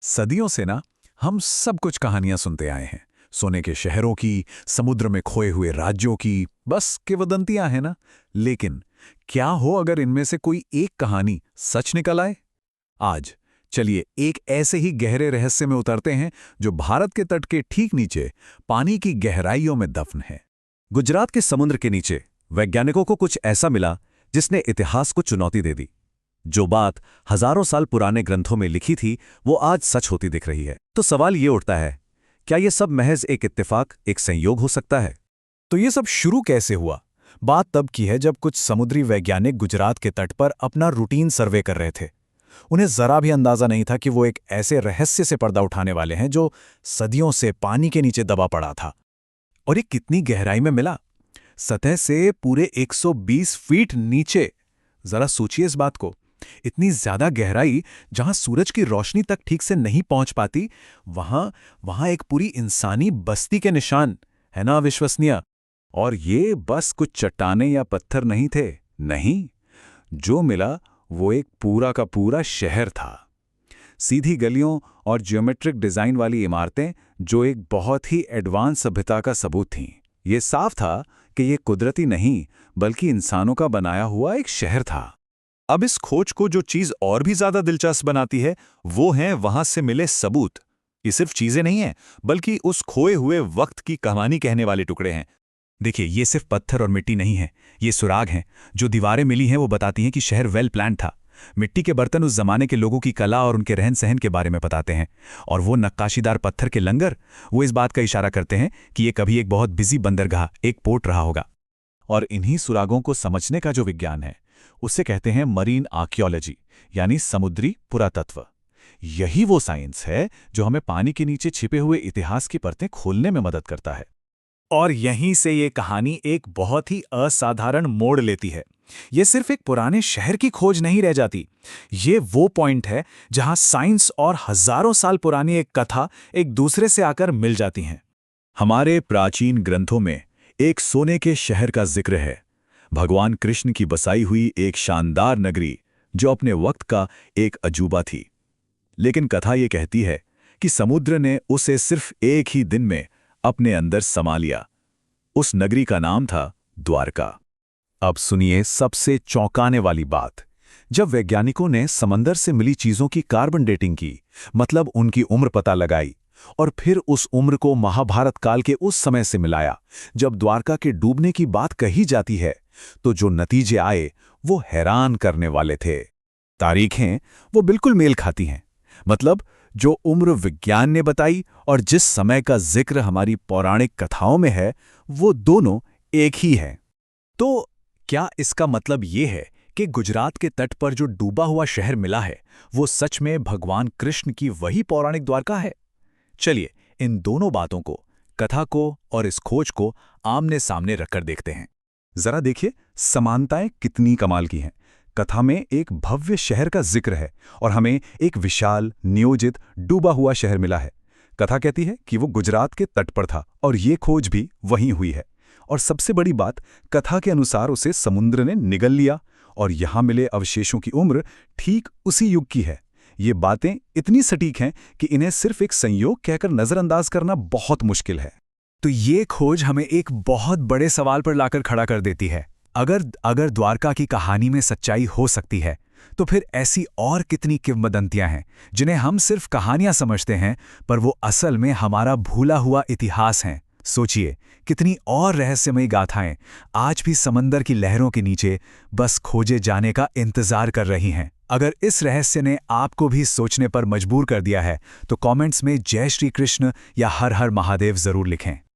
सदियों से ना हम सब कुछ कहानियां सुनते आए हैं। सोने के शहरों की, समुद्र में खोए हुए राज्यों की, बस किंवदंतियां हैं ना। लेकिन क्या हो अगर इनमें से कोई एक कहानी सच निकल आए? आज चलिए एक ऐसे ही गहरे रहस्य में उतरते हैं जो भारत के तट के ठीक नीचे पानी की गहराइयों में दफन है। गुजरात के समुद्र के नीचे वैज्ञानिकों को कुछ ऐसा मिला जिसने इतिहास को चुनौती दे दी। जो बात हजारों साल पुराने ग्रंथों में लिखी थी वो आज सच होती दिख रही है। तो सवाल ये उठता है, क्या ये सब महज एक इत्तेफाक, एक संयोग हो सकता है? तो ये सब शुरू कैसे हुआ? बात तब की है जब कुछ समुद्री वैज्ञानिक गुजरात के तट पर अपना रूटीन सर्वे कर रहे थे। उन्हें जरा भी अंदाजा नहीं था कि वो एक ऐसे रहस्य से पर्दा उठाने वाले हैं जो सदियों से पानी के नीचे दबा पड़ा था। और ये कितनी गहराई में मिला? सतह से पूरे 120 फीट नीचे। जरा सोचिए इस बात को। इतनी ज्यादा गहराई जहां सूरज की रोशनी तक ठीक से नहीं पहुंच पाती, वहां एक पूरी इंसानी बस्ती के निशान। है ना अविश्वसनीय? और ये बस कुछ चट्टानें या पत्थर नहीं थे। नहीं, जो मिला वो एक पूरा का पूरा शहर था। सीधी गलियों और ज्योमेट्रिक डिजाइन वाली इमारतें जो एक बहुत ही एडवांस सभ्यता का सबूत थीं। ये साफ था कि ये कुदरती नहीं बल्कि इंसानों का बनाया हुआ एक शहर था। अब इस खोज को जो चीज और भी ज्यादा दिलचस्प बनाती है वो हैं वहां से मिले सबूत। ये सिर्फ चीजें नहीं हैं बल्कि उस खोए हुए वक्त की कहानी कहने वाले टुकड़े हैं। देखिए, ये सिर्फ पत्थर और मिट्टी नहीं है, ये सुराग हैं। जो दीवारें मिली हैं वो बताती हैं कि शहर वेल प्लान था। मिट्टी के बर्तन उस जमाने के लोगों की कला और उनके रहन सहन के बारे में बताते हैं। और वो नक्काशीदार पत्थर के लंगर, वो इस बात का इशारा करते हैं कि ये कभी एक बहुत बिजी बंदरगाह, एक पोर्ट रहा होगा। और इन्हीं सुरागों को समझने का जो विज्ञान है उसे कहते हैं मरीन आर्कियोलॉजी, यानी समुद्री पुरातत्व। यही वो साइंस है जो हमें पानी के नीचे छिपे हुए इतिहास की परतें खोलने में मदद करता है। और यहीं से ये कहानी एक बहुत ही असाधारण मोड़ लेती है। ये सिर्फ एक पुराने शहर की खोज नहीं रह जाती। ये वो पॉइंट है जहां साइंस और हजारों साल पुरानी एक कथा एक दूसरे से आकर मिल जाती हैं। हमारे प्राचीन ग्रंथों में एक सोने के शहर का जिक्र है। भगवान कृष्ण की बसाई हुई एक शानदार नगरी जो अपने वक्त का एक अजूबा थी। लेकिन कथा ये कहती है कि समुद्र ने उसे सिर्फ एक ही दिन में अपने अंदर समा लिया। उस नगरी का नाम था द्वारका। अब सुनिए सबसे चौंकाने वाली बात। जब वैज्ञानिकों ने समंदर से मिली चीजों की कार्बन डेटिंग की, मतलब उनकी उम्र पता लगाई, और फिर उस उम्र को महाभारत काल के उस समय से मिलाया जब द्वारका के डूबने की बात कही जाती है, तो जो नतीजे आए वो हैरान करने वाले थे। तारीखें वो बिल्कुल मेल खाती हैं। मतलब जो उम्र विज्ञान ने बताई और जिस समय का जिक्र हमारी पौराणिक कथाओं में है, वो दोनों एक ही हैं। तो क्या इसका मतलब ये है कि गुजरात के तट पर जो डूबा हुआ शहर मिला है वो सच में भगवान कृष्ण की वही पौराणिक द्वारका है? चलिए इन दोनों बातों को, कथा को और इस खोज को आमने सामने रखकर देखते हैं। जरा देखिए समानताएं कितनी कमाल की हैं। कथा में एक भव्य शहर का जिक्र है और हमें एक विशाल, नियोजित, डूबा हुआ शहर मिला है। कथा कहती है कि वो गुजरात के तट पर था और ये खोज भी वहीं हुई है। और सबसे बड़ी बात, कथा के अनुसार उसे समुद्र ने निगल लिया और यहां मिले अवशेषों की उम्र ठीक उसी युग की है। ये बातें इतनी सटीक हैं कि इन्हें सिर्फ एक संयोग कहकर नजरअंदाज करना बहुत मुश्किल है। तो ये खोज हमें एक बहुत बड़े सवाल पर लाकर खड़ा कर देती है। अगर द्वारका की कहानी में सच्चाई हो सकती है, तो फिर ऐसी और कितनी किंवदंतियां हैं जिन्हें हम सिर्फ कहानियां समझते हैं, पर वो असल में हमारा भूला हुआ इतिहास हैं। सोचिए कितनी और रहस्यमयी गाथाएं आज भी समंदर की लहरों के नीचे बस खोजे जाने का इंतजार कर रही हैं। अगर इस रहस्य ने आपको भी सोचने पर मजबूर कर दिया है, तो कमेंट्स में जय श्री कृष्ण या हर हर महादेव जरूर लिखें।